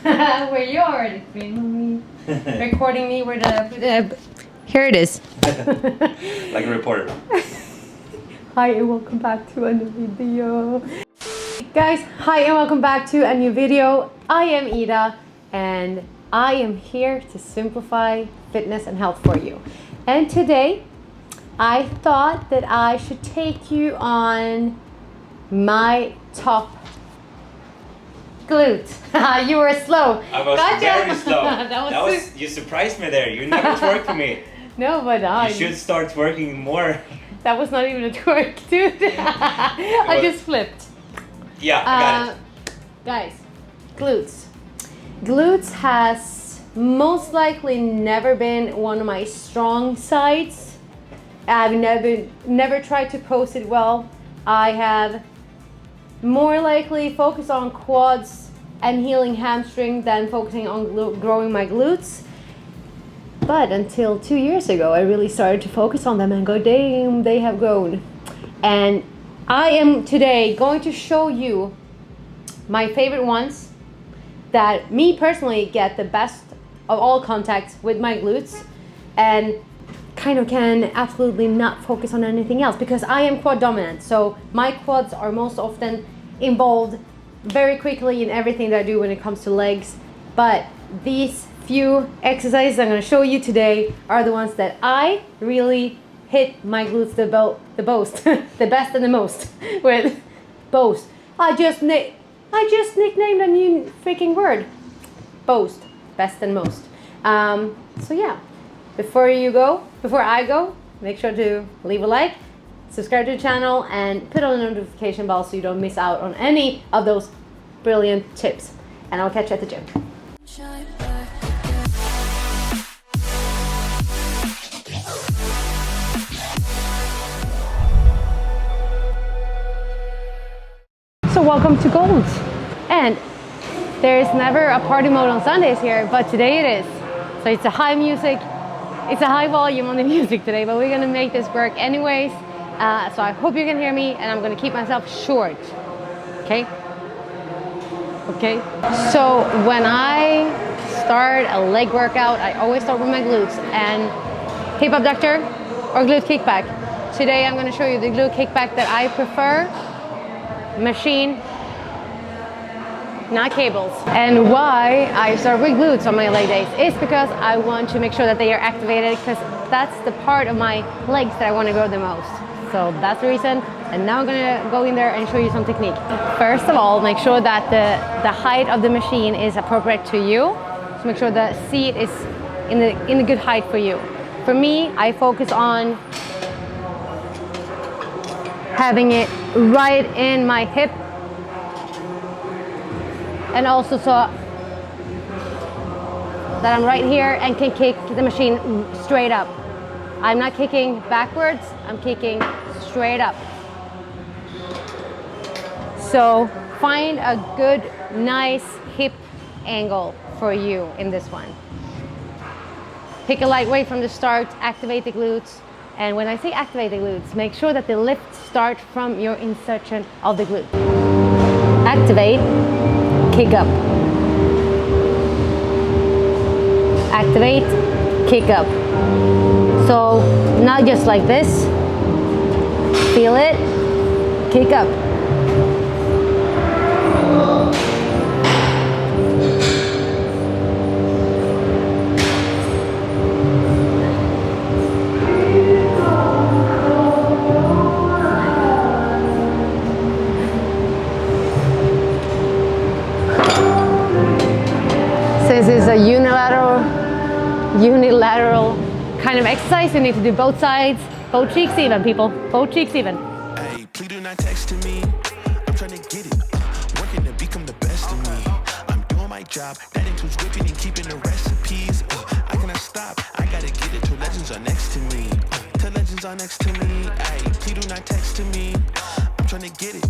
Where you already filming me, recording me with the here it is. Like a reporter. Hi and welcome back to a new video. Guys, hi and welcome back to a new video. I am Ida and I am here to simplify fitness and health for you. And today I thought that I should take you on my top glute. You were slow. I was very slow. that was you surprised me there. You never twerked for me. No, but you should start twerking more. That was not even a twerk, dude. I just flipped. Yeah, I got it. Guys, glutes. Glutes has most likely never been one of my strong sides. I've never tried to pose it well. I have more likely focused on quads and healing hamstring than focusing on growing my glutes. But until 2 years ago, I really started to focus on them and go, damn, they have grown. And I am today going to show you my favorite ones that me personally get the best of all contacts with my glutes and kind of can absolutely not focus on anything else because I am quad dominant. So my quads are most often involved very quickly in everything that I do when it comes to legs. But these few exercises I'm going to show you today are the ones that I really hit my glutes the most, the best and the most with boast. I just nicknamed a new freaking word. Boast, best and most. So yeah, before I go, make sure to leave a like, subscribe to the channel, and put on the notification bell so you don't miss out on any of those brilliant tips. And I'll catch you at the gym. So welcome to Gold. And there's never a party mode on Sundays here, but today it is. So it's a high music, it's a high volume on the music today, but we're gonna make this work anyways. So I hope you can hear me, and I'm gonna keep myself short, okay? Okay, so when I start a leg workout, I always start with my glutes and hip abductor or glute kickback. Today I'm gonna show you the glute kickback that I prefer, machine, not cables. And why I start with glutes on my leg days is because I want to make sure that they are activated, because that's the part of my legs that I want to grow the most. So that's the reason. And now I'm gonna go in there and show you some technique. First of all, make sure that the height of the machine is appropriate to you. So make sure the seat is in a good height for you. For me, I focus on having it right in my hip, and also so that I'm right here and can kick the machine straight up. I'm not kicking backwards, I'm kicking straight up. So find a good, nice hip angle for you in this one. Pick a light weight from the start, activate the glutes. And when I say activate the glutes, make sure that the lift starts from your insertion of the glute. Activate, kick up. Activate, kick up. So not just like this. Feel it, kick up. Since it's a unilateral kind of exercise, you need to do both sides, both cheeks even, people, both cheeks even. Hey, please do not text to me. I'm trying to get it, working to become the best of me. I'm doing my job, that includes whipping and keeping the recipes. I cannot stop, I gotta get it till legends are next to me. Till legends are next to me. Hey, please do not text to me. I'm trying to get it,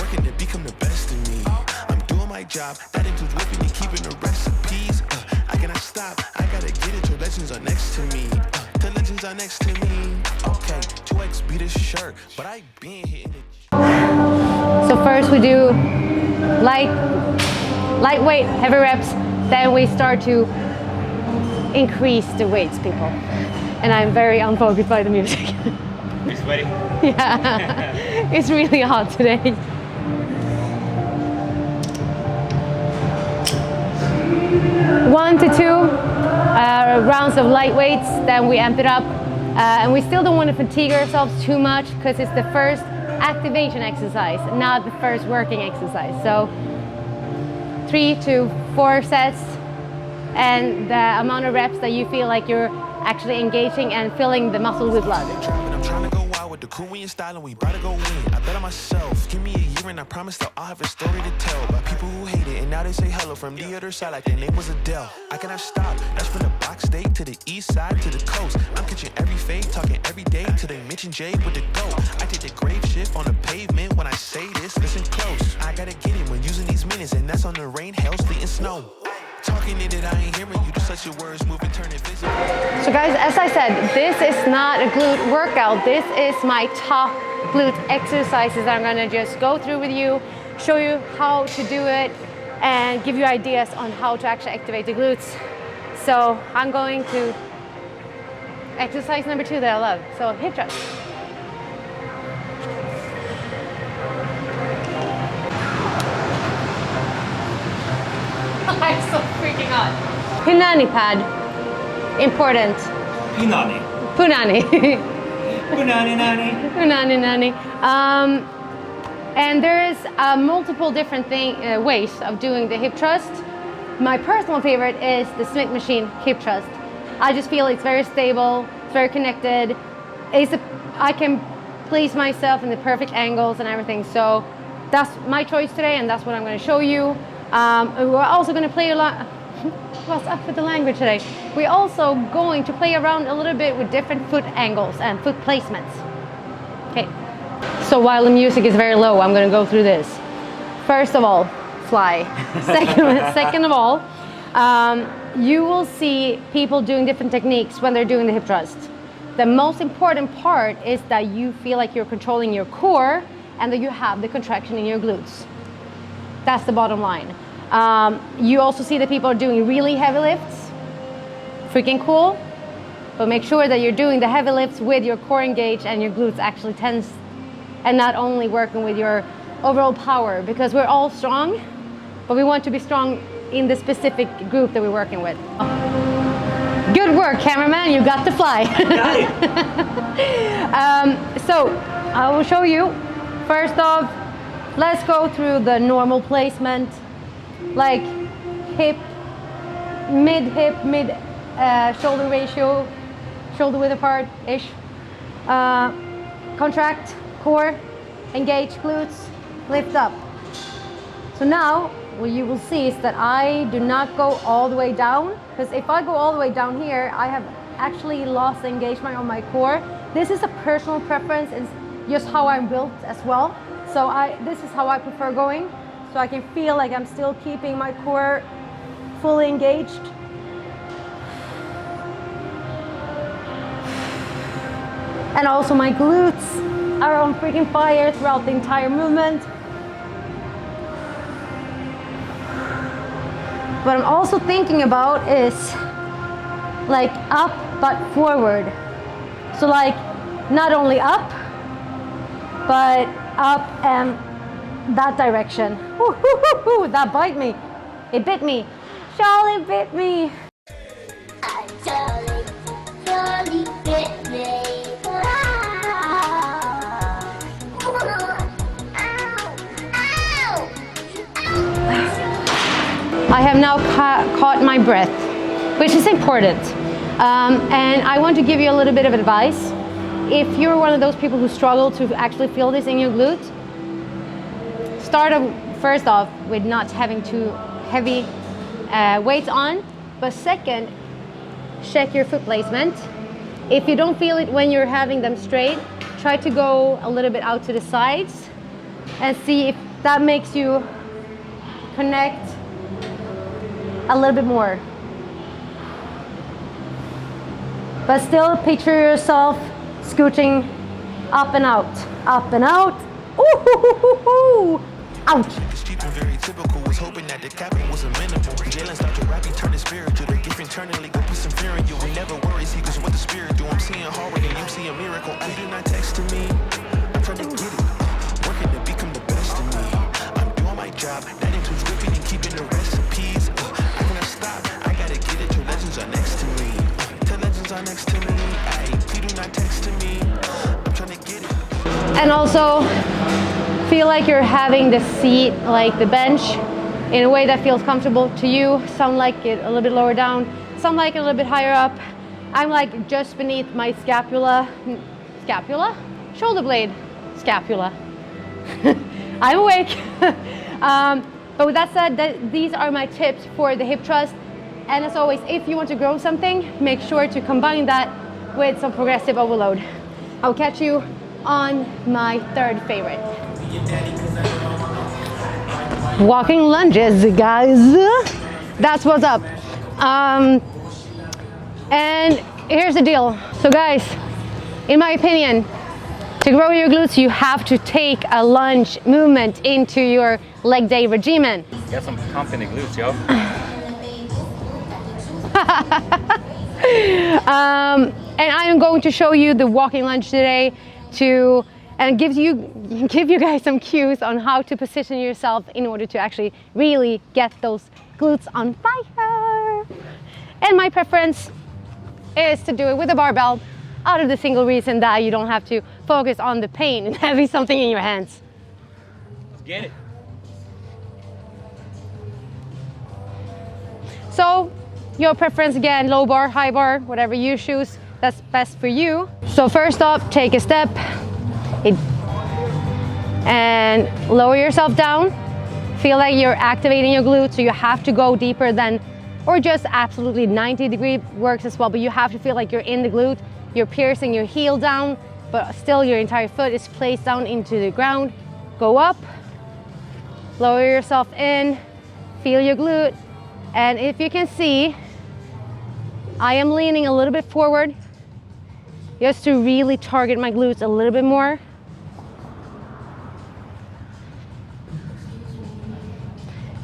working to become the best of me. I'm doing my job, that includes whipping and keeping the recipes. I cannot stop, I gotta get it till legends are next to me. Till legends are next to me. Okay, 2X beat a shirt, but I been hitting it. So first we do lightweight, heavy reps, then we start to increase the weights, people. And I'm very unfocused by the music. You're sweating? Yeah, it's really hot today. 1 to 2 rounds of light weights, then we amp it up. And we still don't want to fatigue ourselves too much because it's the first activation exercise, not the first working exercise. So 3 to 4 sets, and the amount of reps that you feel like you're actually engaging and filling the muscle with blood. I'm trying to go out with the Korean style and we about to go in. I bet on myself. Give me a year and I promise that I'll have a story to tell about people who hate it and now they say hello from the other side like their name was Adele. I cannot stop. That's from the box state to the east side to the coast. I'm catching every fade, talking every day till they mention Jay with the goat. I take the grave shift on the pavement when I say this. Listen close. I gotta get it when using these minutes, and that's on the rain, hail, sleet, and snow. Talking it, I ain't hearing you. Just let your words move and turn it visible. So guys, as I said, this is not a glute workout. This is my top glute exercises that I'm gonna just go through with you, show you how to do it, and give you ideas on how to actually activate the glutes. So I'm going to exercise number 2 that I love. So hip thrust. I'm so freaking hot. Punani pad. Important. Punani. Punani. Punani nani. Punani nani. And there's multiple different ways of doing the hip thrust. My personal favorite is the Smith machine hip thrust. I just feel it's very stable, it's very connected. I can place myself in the perfect angles and everything. So that's my choice today, and that's what I'm going to show you. We're also going to play a lot. What's up with the language today? We're also going to play around a little bit with different foot angles and foot placements. Okay. So while the music is very low, I'm going to go through this. First of all, fly. Second of all, you will see people doing different techniques when they're doing the hip thrust. The most important part is that you feel like you're controlling your core and that you have the contraction in your glutes. That's the bottom line. You also see that people are doing really heavy lifts. Freaking cool. But make sure that you're doing the heavy lifts with your core engaged and your glutes actually tense, and not only working with your overall power, because we're all strong, but we want to be strong in the specific group that we're working with. Good work, cameraman, you got the fly. Got it. So I will show you. First off, let's go through the normal placement, like hip, mid shoulder ratio, shoulder width apart-ish. Contract core, engage glutes, lift up. So now what you will see is that I do not go all the way down, because if I go all the way down here, I have actually lost the engagement on my core. This is a personal preference, it's just how I'm built as well. So this is how I prefer going, so I can feel like I'm still keeping my core fully engaged. And also my glutes are on freaking fire throughout the entire movement. What I'm also thinking about is like up but forward. So like not only up, but up and that direction. Woo-hoo-hoo-hoo, that bite me. It bit me. Charlie bit me. Charlie bit me. I have now caught my breath, which is important. And I want to give you a little bit of advice. If you're one of those people who struggle to actually feel this in your glute, start first off with not having too heavy weights on. But second, check your foot placement. If you don't feel it when you're having them straight, try to go a little bit out to the sides and see if that makes you connect a little bit more. But still picture yourself scooching Up and out, up and out. Ooh, ouch. It's cheap and very typical. Was hoping that the capping was a minimal. Jalen started rapping, turning spiritual. The gift internally go put some fear in you. We never worry, see, cause what the spirit do. I'm seeing hard work and you see a miracle. I do not text to me. I'm trying to get it. Working to become the best of me. I'm doing my job. That includes whipping and keeping the recipes. I cannot stop. I gotta get it till legends are next to me. Till legends are next to me. Ay, please do not text to me. I'm trying to get it. And also feel like you're having the seat, like the bench, in a way that feels comfortable to you. Some like it a little bit lower down, some like it a little bit higher up. I'm like just beneath my scapula, shoulder blade, scapula. I'm awake. But with that said, these are my tips for the hip thrust. And as always, if you want to grow something, make sure to combine that with some progressive overload. I'll catch you on my third favorite. Walking lunges, guys. That's what's up. And here's the deal. So guys, in my opinion, to grow your glutes, you have to take a lunge movement into your leg day regimen. Get some pump in the glutes, yo. And I am going to show you the walking lunge today and give you guys some cues on how to position yourself in order to actually really get those glutes on fire. And my preference is to do it with a barbell, out of the single reason that you don't have to focus on the pain and having something in your hands. Let's get it. So your preference again, low bar, high bar, whatever you choose, that's best for you. So first off, take a step and lower yourself down. Feel like you're activating your glutes, so you have to go deeper than, or just absolutely 90-degree works as well, but you have to feel like you're in the glute. You're piercing your heel down, but still your entire foot is placed down into the ground. Go up, lower yourself in, feel your glute. And if you can see, I am leaning a little bit forward just to really target my glutes a little bit more.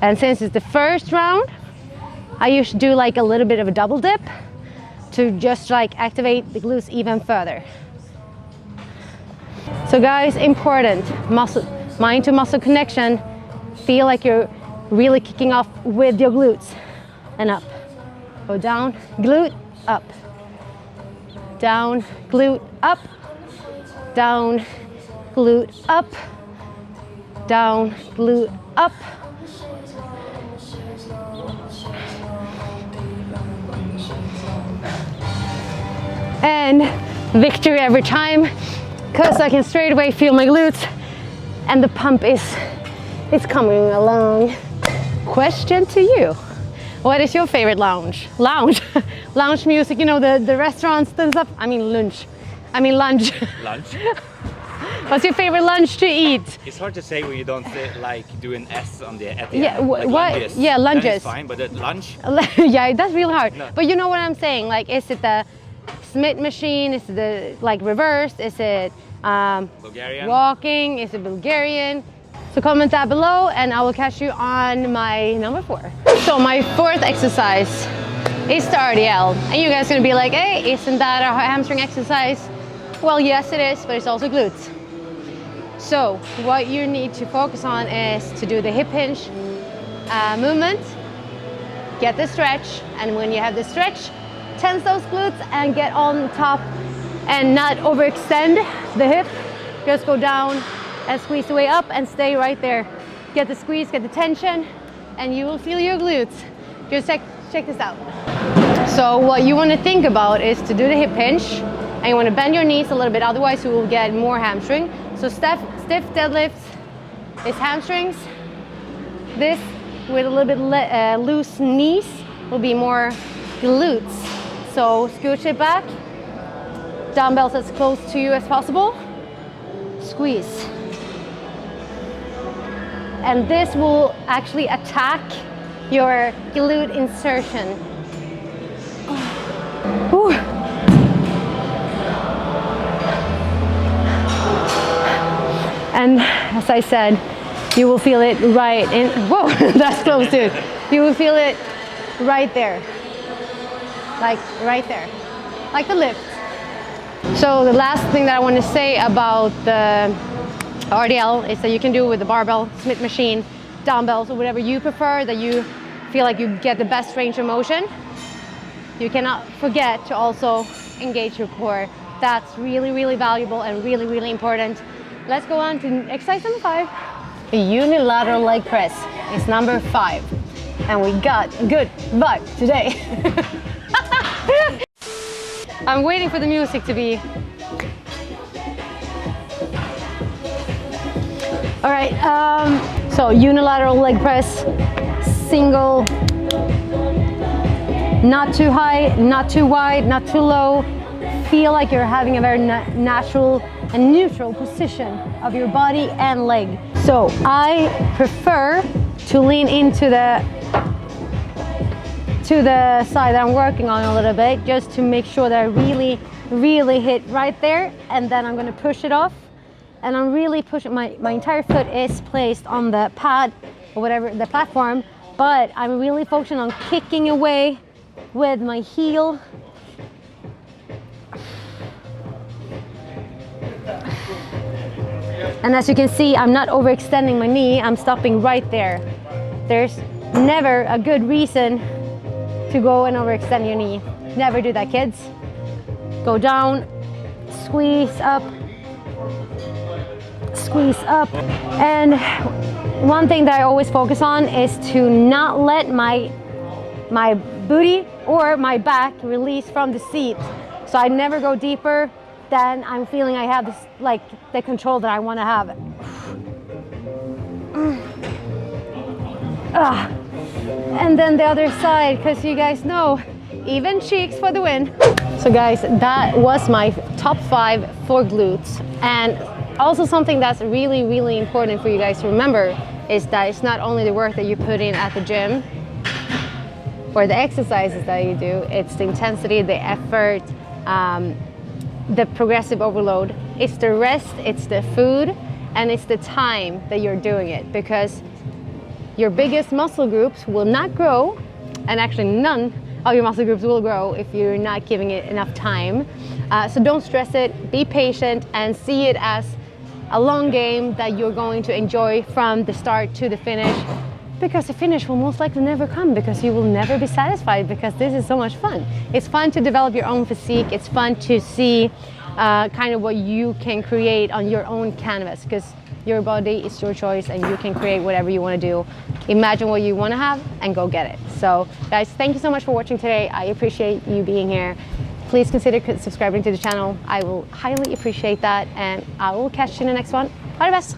And since it's the first round, I usually do like a little bit of a double dip to just like activate the glutes even further. So guys, important, mind to muscle connection. Feel like you're really kicking off with your glutes. And up, go down, glute, up. Down, glute, up. Down, glute, up. Down, glute, up. And victory every time, because I can straight away feel my glutes and the pump is coming along. Question to you. What is your favorite lounge? Lounge music, you know, the restaurants and stuff. I mean lunch. Lunch? What's your favorite lunch to eat? It's hard to say when you don't say, like do an S on the at the Yeah, end. Like what? lunges. Yeah, lunges. Then it's fine, but at lunch? Yeah, that's really hard. No. But you know what I'm saying? Like, is it the Smith machine? Is it the like reversed? Is it Bulgarian? walking? Is it Bulgarian? So comment that below and I will catch you on my number 4. So my fourth exercise is the RDL. And you guys are gonna be like, hey, isn't that a hamstring exercise? Well, yes it is, but it's also glutes. So what you need to focus on is to do the hip hinge movement, get the stretch, and when you have the stretch, tense those glutes and get on top and not overextend the hip. Just go down and squeeze the way up and stay right there. Get the squeeze, get the tension, and you will feel your glutes. Just check this out. So what you want to think about is to do the hip hinge, and you want to bend your knees a little bit, otherwise you will get more hamstring. So stiff deadlifts is hamstrings. This with a little bit loose knees will be more glutes. So scooch it back, dumbbells as close to you as possible, squeeze. And this will actually attack your glute insertion. Whew. And as I said, you will feel it right in, whoa, that's close dude. You will feel it right there, like right there, like the lift. So the last thing that I want to say about the RDL is that you can do it with the barbell, Smith machine, dumbbells, or whatever you prefer, that you feel like you get the best range of motion. You cannot forget to also engage your core. That's really, really valuable and really, really important. Let's go on to exercise number 5. The unilateral leg press is number 5. And we got a good vibe today. I'm waiting for the music to be. All right, so unilateral leg press, single, not too high, not too wide, not too low. Feel like you're having a very natural and neutral position of your body and leg. So I prefer to lean into the side that I'm working on a little bit, just to make sure that I really hit right there, and then I'm gonna push it off. And I'm really pushing, my entire foot is placed on the pad or whatever, the platform, but I'm really focusing on kicking away with my heel. And as you can see, I'm not overextending my knee, I'm stopping right there. There's never a good reason to go and overextend your knee. Never do that, kids. Go down, squeeze up, squeeze up. And one thing that I always focus on is to not let my booty or my back release from the seat. So I never go deeper than I'm feeling I have this, like the control that I want to have. And then the other side, because you guys know, even cheeks for the win. So guys, that was my top 5 for glutes. And also something that's really, really important for you guys to remember is that it's not only the work that you put in at the gym or the exercises that you do, it's the intensity, the effort, the progressive overload. It's the rest, it's the food, and it's the time that you're doing it, because your biggest muscle groups will not grow, and actually none of your muscle groups will grow if you're not giving it enough time. So don't stress it, be patient, and see it as a long game that you're going to enjoy from the start to the finish, because the finish will most likely never come, because you will never be satisfied, because this is so much fun. It's fun to develop your own physique. It's fun to see kind of what you can create on your own canvas, because your body is your choice and you can create whatever you want to do. Imagine what you want to have and go get it. So guys, thank you so much for watching today. I appreciate you being here. Please consider subscribing to the channel. I will highly appreciate that, and I will catch you in the next one. All the best.